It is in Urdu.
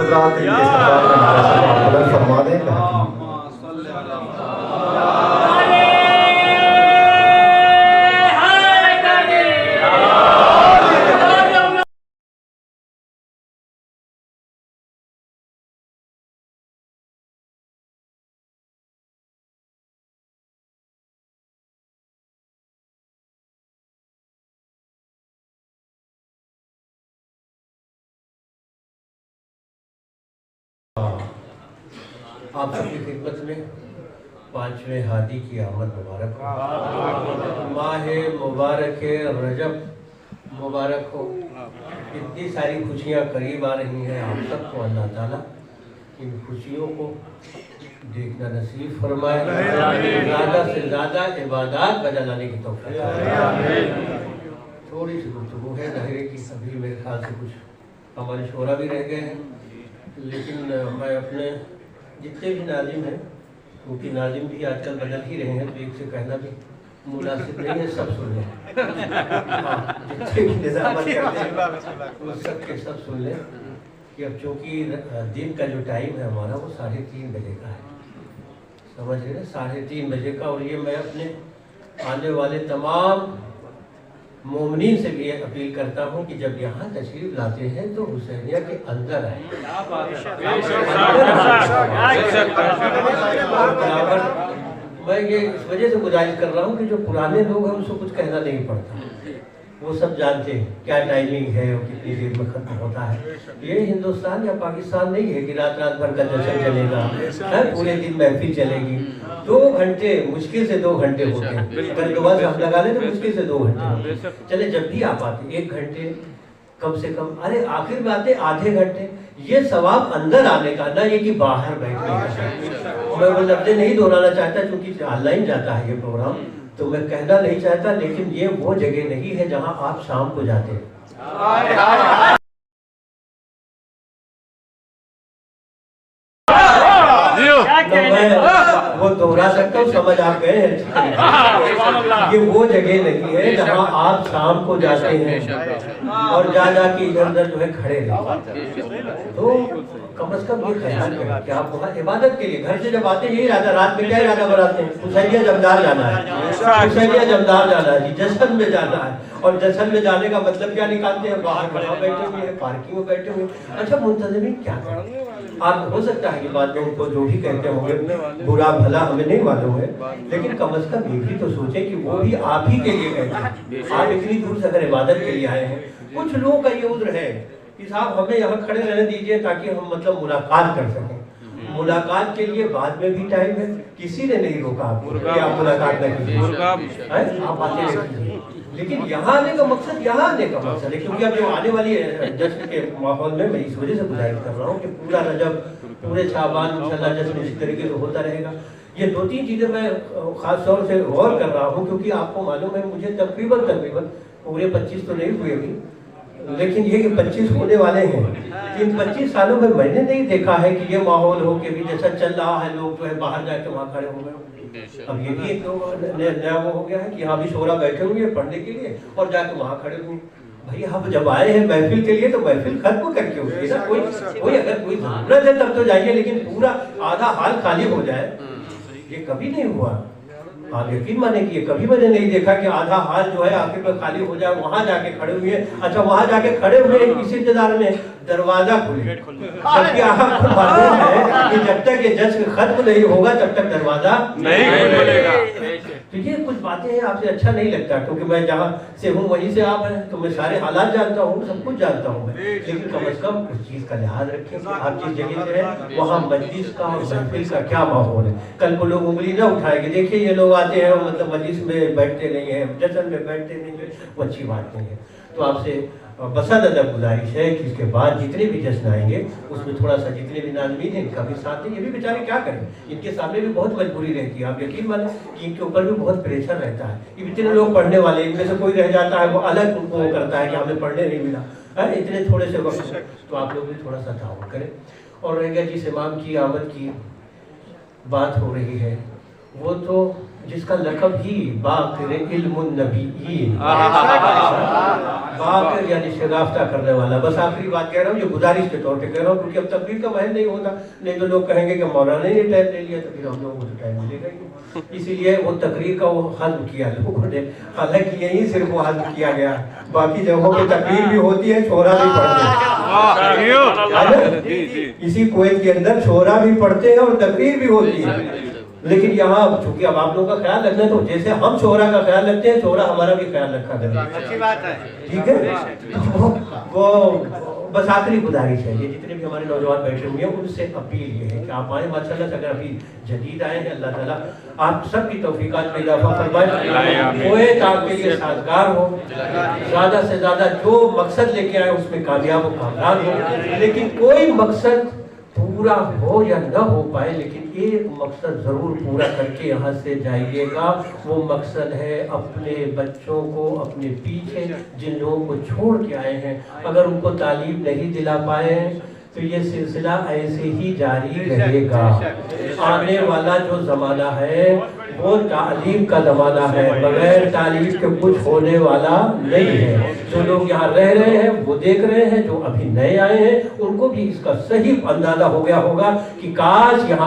حضرات ان کے استقبال میں ہمارا سلام بلند فرما دیں۔ آپ سب کی خدمت میں 5ویں ہادی کی آمد مبارک ہو، ماہ مبارک رجب مبارک ہو۔ اتنی ساری خوشیاں قریب آ رہی ہیں، آپ سب کو اللہ تعالیٰ ان خوشیوں کو دیکھنا نصیب فرمائے، زیادہ سے زیادہ عبادات بجا لانے کی توفیق فرمائے۔ تھوڑی سی گفتگو ہے دائرے کی، سبھی میرے خیال سے کچھ ہمارے شعرا بھی رہ گئے ہیں، لیکن میں اپنے جتنے بھی ناظم ہیں، کیونکہ ناظم بھی آج کل بدل ہی رہے ہیں تو ایک سے کہنا بھی مناسب نہیں ہے، سب سن لیں، جتنے بھی نظامت کرتے ہیں وہ سب کے سب سن لیں کہ اب چونکہ دن کا جو ٹائم ہے ہمارا وہ 3:30 بجے کا ہے، سمجھ رہے ہیں 3:30 بجے کا، اور یہ میں اپنے آنے والے تمام مومنین سے بھی اپیل کرتا ہوں کہ جب یہاں تشریف لاتے ہیں تو حسینیہ کے اندر آئیں۔ میں یہ اس وجہ سے گزارش کر رہا ہوں کہ جو پرانے لوگ ہیں ان سے کچھ کہنا نہیں پڑتا، وہ سب جانتے ہیں کیا ٹائمنگ ہے اور کتنی دیر میں ختم ہوتا ہے۔ یہ ہندوستان یا پاکستان نہیں ہے کہ رات رات بھر کا جشن چلے گا، پورے دن محفل چلے گی۔ 2 گھنٹے مشکل سے 2 گھنٹے ہوتے ہیں، اگر دو بار ہم لگا لیں تو مشکل سے 2 گھنٹے چلے، جب بھی آپ آتے 1 گھنٹے کم سے کم، ارے آخر میں آتے آدھے گھنٹے، یہ ثواب اندر آنے کا، نہ یہ کہ باہر بیٹھنے کا۔ میں وہ لفظ نہیں دہرانا چاہتا چونکہ آن لائن جاتا ہے یہ پروگرام، تو میں کہنا نہیں چاہتا، لیکن یہ وہ جگہ نہیں ہے جہاں آپ شام کو جاتے ہیں۔ وہ دہرا سکتا ہوں، سمجھ آپ گئے ہیں، یہ وہ جگہ نہیں ہے جہاں آپ شام کو جاتے ہیں اور جا کے ادھر ادھر جو ہے کھڑے رہتے، تو کم از کم یہ خیال کریں کہ آپ وہاں عبادت کے لیے گھر سے جب آتے ہیں یہی ارادہ، رات میں کیا ارادہ بناتے ہیں؟ حسینیہ جمدار جانا ہے، حسینیہ جمدار جانا ہے، جشن میں جانا ہے، اور جشن میں جانے کا مطلب کیا نکالتے ہیں؟ باہر کہاں بیٹھے ہوئے ہیں، پارکنگ میں بیٹھے ہوئے ہیں۔ اچھا منتظمین کیا کریں؟ آپ ہو سکتا ہے کہ بعد میں ان کو جو بھی کہتے ہوں گے برا بھلا ہمیں نہیں معلوم ہے، لیکن کم از کم یہ بھی تو سوچیں کہ وہ بھی آپ ہی کے لیے کہتے ہیں۔ آپ اتنی دور سے اگر عبادت کے لیے آئے ہیں، کچھ لوگوں کا یہ عذر ہے کہ صاحب ہمیں یہاں کھڑے رہنے دیجئے تاکہ ہم مطلب ملاقات کر سکیں۔ ملاقات کے لیے بعد میں بھی ٹائم ہے، کسی نے نہیں روکا آپ کو کہ آپ ملاقات نہ کیجیے، آپ آتے رہیے، لیکن یہاں آنے کا مقصد ہے، کیونکہ اب جو آنے والی جشن کے ماحول میں میں اس وجہ سے گزارش کر رہا ہوں کہ پورا رجب پورے شعبان انشاءاللہ جشن اسی طریقے سے ہوتا رہے گا۔ یہ 2-3 چیزیں میں خاص طور سے غور کر رہا ہوں، کیونکہ آپ کو معلوم ہے مجھے تقریباً پورے 25 تو نہیں ہوئے ابھی، لیکن یہ کہ 25 ہونے والے ہیں۔ ان 25 سالوں میں میں نے نہیں دیکھا ہے کہ یہ ماحول ہو کہ بھی جیسا چل رہا ہے لوگ جو ہے باہر جا کے وہاں کھڑے ہو گئے۔ اب یہ بھی ایک نیا وہ ہو گیا ہے کہ یہاں بھی شورا بیٹھے ہوئے ہیں پڑھنے کے لیے اور جا کے وہاں کھڑے ہوئے ہیں۔ بھائی آپ جب آئے ہیں محفل کے لیے تو محفل ختم کر کے ہوئے نا، کوئی اگر کوئی ضرورت ہے تب تو جائیے، لیکن پورا آدھا حال خالی ہو جائے یہ کبھی نہیں ہوا۔ آپ یقین مانیں کہ یہ کبھی میں نے نہیں دیکھا کہ آدھا حال جو ہے آخر میں خالی ہو جائے، وہاں جا کے کھڑے ہوئے۔ اچھا وہاں جا کے کھڑے ہوئے کسی انتظار میں دروازہ کھلے، جبکہ آپ کو معلوم ہے کہ جب تک یہ جشن ختم نہیں ہوگا تب تک دروازہ نہیں کھلے گا۔ تو یہ کچھ باتیں ہیں آپ سے اچھا نہیں لگتا، کیونکہ میں جہاں سے ہوں وہیں سے آپ ہیں، تو میں سارے حالات جانتا ہوں، سب کچھ جانتا ہوں میں، لیکن کم از کم اس چیز کا لحاظ رکھیں کہ آپ جس جگہ سے ہیں وہاں مجلس کا اور محفل کا کیا ماحول ہے۔ کل کو لوگ انگلی نہ اٹھائے کہ دیکھیے یہ لوگ آتے ہیں مطلب مجلس میں بیٹھتے نہیں ہیں، جشن میں بیٹھتے نہیں ہیں، وہ اچھی بات نہیں ہے۔ تو آپ سے بسد ادب گزارش ہے کہ اس کے بعد جتنے بھی جشن آئیں گے اس میں تھوڑا سا جتنے بھی ناظمین ہیں ان کا بھی ساتھ دیں، یہ بھی بیچارے کیا کریں، ان کے سامنے بھی بہت مجبوری رہتی ہے، آپ یقین مانیں کہ ان کے اوپر بھی بہت پریشر رہتا ہے۔ یہ اتنے لوگ پڑھنے والے، ان میں سے کوئی رہ جاتا ہے وہ الگ ان کو کرتا ہے کہ ہمیں پڑھنے نہیں ملا اتنے تھوڑے سے وقت، تو آپ لوگ بھی تھوڑا سا تعاون کریں۔ اور رہ گیا جس امام کی آمد کی بات ہو رہی ہے، وہ تو جس کا لقب ہی باقر علم النبیین، باقر یعنی شگافتہ کرنے والا. بس آخری بات کہہ رہا ہوں، یہ گزارش کے طور پہ کہہ رہا ہوں، کیونکہ اب تقریر کا محل نہیں ہوتا، نہیں تو لوگ کہیں گے کہ مولانا نے یہ ٹائم لے لیا تو پھر ہم لوگوں کو تو ٹائم ملے گا ہی. اسی لیے وہ تقریر کا وہ حذف کیا لوگوں نے، حالانکہ یہی صرف وہ حذف کیا گیا، باقی جگہوں پہ تقریر بھی ہوتی ہے، شورا بھی پڑھتے ہیں. اسی کویت کے اندر شورا بھی پڑھتے ہیں اور تقریر بھی ہوتی ہے. لیکن یہاں چونکہ اب آپ لوگوں کا خیال رکھنا ہے، تو جیسے ہم شورا کا خیال رکھتے ہیں، شورا ہمارا بھی خیال رکھا کرے. اچھی بات ہے، ٹھیک ہے. وہ بس آخری گزارش ہے، یہ جتنے بھی ہمارے نوجوان بیٹھے ہوئے ہیں ان سے اپیل یہ ہے کہ آپ آئیں. ماشاءاللہ سے اگر ابھی جدید آئے ہیں، اللہ تعالیٰ آپ سب کی توفیقات میں اضافہ فرمائے، کویت آپ کے لیے سازگار ہو، زیادہ سے زیادہ جو مقصد لے کے آئے اس میں کامیاب و کامیاب ہو. لیکن کوئی مقصد پورا ہو یا نہ ہو پائے، لیکن ایک مقصد ضرور پورا کر کے یہاں سے جائیے گا. وہ مقصد ہے اپنے بچوں کو اپنے پیچھے جن لوگوں کو چھوڑ کے آئے ہیں، اگر ان کو تعلیم نہیں دلا پائے ہیں تو یہ سلسلہ ایسے ہی جاری رہے گا. آنے والا جو زمانہ ہے وہ تعلیم کا زمانہ ہے، بغیر تعلیم کے کچھ ہونے والا نہیں ہے. جو لوگ یہاں رہ رہے ہیں وہ دیکھ رہے ہیں، جو ابھی نئے آئے ہیں ان کو بھی اس کا صحیح اندازہ ہو گیا ہوگا کہ کاش یہاں